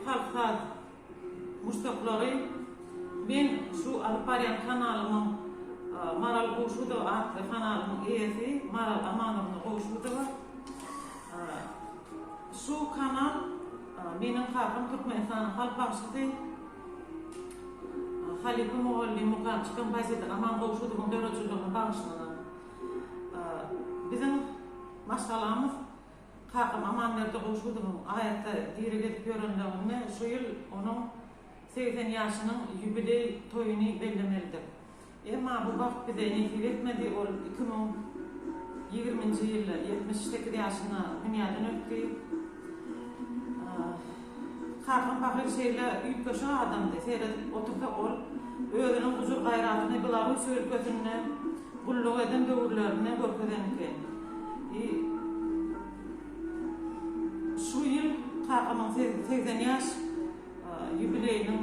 halka mustaqbali ben şu Alparian kanalımın Maral Koşu'da adlı kanalımın üyesi Maral Aman'ın Koşu'da var. Şu kanal benim kakam Türkmenistan'ın halkbaşısı Halife Moğolli Muqam çıkan bazıdır Aman Koşu'da döröcülüğünü bağışlanan. Bizim maşalamız kakam Aman'larda Koşu'da ayette diri gelip görünlüğünü şu yıl onun 80 yaşının jubiley toyunu belirlemelidir. Ama bu vakit bize nefil etmedi, o 2020 yılda 78 yaşına dünyadan öttü. Kakam bakır şeyle üyüp köşe adamdı, seyredip oturda ol, öğrenin huzur gayratını, Belarus ülkesini, kulluk eden dövürlerini görkedenken. Şu yıl kakamın 80 yaş jubileyinin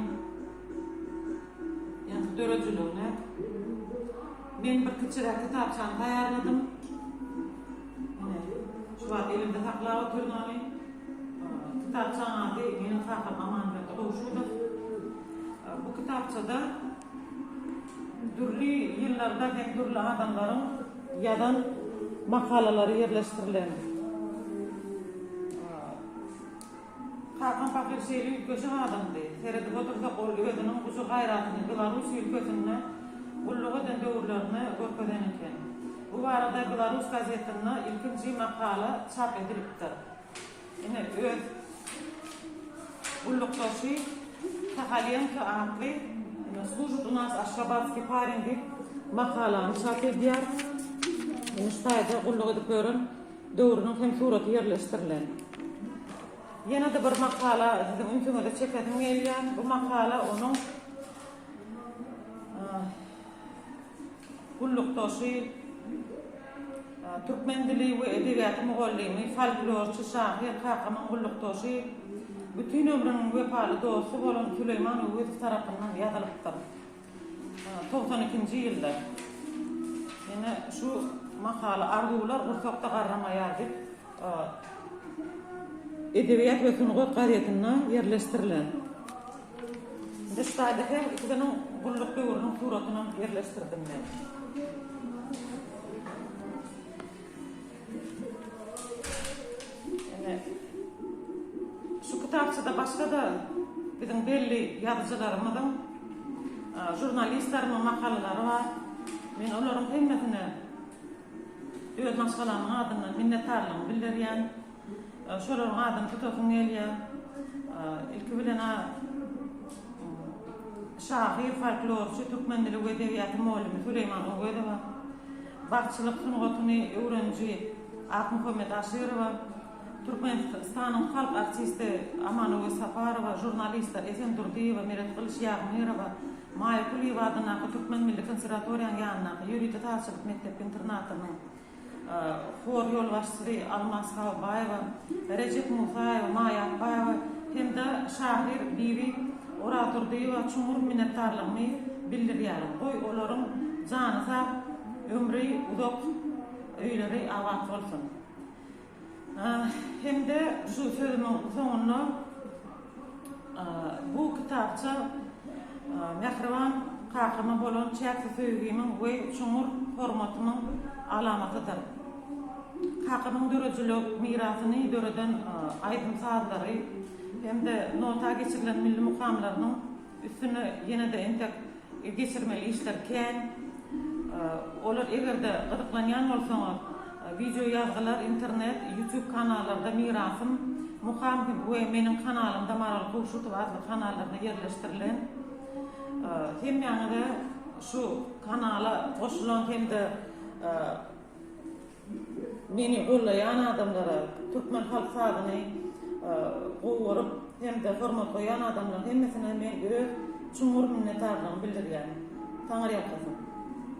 döröcülüğüne ben bir küçük kitapçan ayarladım. Şu an elimde saklar oturduğunu kitapçan adı benim kakam Aman'da Koşu'dur. Bu kitapçada türlü yıllarda hem türlü adamların yadan makalaları yerleştirilen. Kakam fakir şeyli ülkesi adamdı. Seyredip oturda kol ödünün kuzu gayratını, Belarus ülkesini, kulluğu den dövürlerini görkeden iken. Bu arada Belarus gazetinde ilkinci makala çap ediliptir. Yani öz kulluktaşı Takaliyenki adlı Служит у нас Ашхабадский парень deyip makalanı çap ediyor. Stayda kulluğu edip görün dövrünün hem suratı yerleştirilen. Yana da bir makala dedim ümkümü de çekedim geliyor. Bu makala onun kulluktaşı Türkmen dili ve edebiyatı muğallimi, folklorçu, şahir, kakamın kulluktaşı bütün ömrünün vefalı dostu olan Süleyman Uğuz tarafından yazılıptır. 92. yılda. Yani şu makala arzular kursakta qarramaya deyip edebiyat ve sunuğu gazetine yerleştirilen. Dıştayda hem ikisinin kulluk dövrünün suratını yerleştirdim ben. Yani şu kitapçıda başka da bizim belli yazıcılarımızın, jurnalistlerimin makaleleri var. Ben onların hemmetine öz maşgalamın adından minnettarlığımı bildiriyen, şoların adını tutasın geliyor. İlki bilene şahir, folklorçu, Türkmen dili ve edebiyatı muallimi Süleyman Uğuzova, bakçılık sunuğutunu öğrenci Akmuhammed Aşirova, Türkmenistan'ın halk artisti Aman Uğuz Safarova, jurnalistler Esen Durdiyeva, Meret Kılıç Yağmirova, Maya Kuliyeva adına Türkmen Milli Konservatoriyan yanına Yürüyde Tarçılık Mektep Internatının Xor yolbaşçısı Almas Kavabayeva, Recep Musayeva, Maya Akbayeva hem de şahir biri orator deyva çumur minnettarlığımı bildiriyorum. Oy onların canı sağ, ömrü uzak, öyleri avat olsun. Hem de şu sözümün sonuna bu kitapça mehriban kakama bolan çayaksı sevgimin ve çumur hormatımın alamatıdır. Kakamın döröcülük mirasını döröden aydın sağları hem de nota geçirilen milli mukamlarının üstüne yine de entek geçirmeli işlerken olar eğer de gıdıklanyan olsanız video yazgılar internet, YouTube kanallarda mirasım mukam ve benim kanalımda Maral Koşu'da adlı kanallarına yerleştirilen hem yani de şu kanala koşulan hem de beni kollayan adamlara Türkmen halk sağlığını qoğurup hem de format koyan adamların hemmesine ben öz çumur minnettarlığımı bildiriyorum. Tanrı yakasın.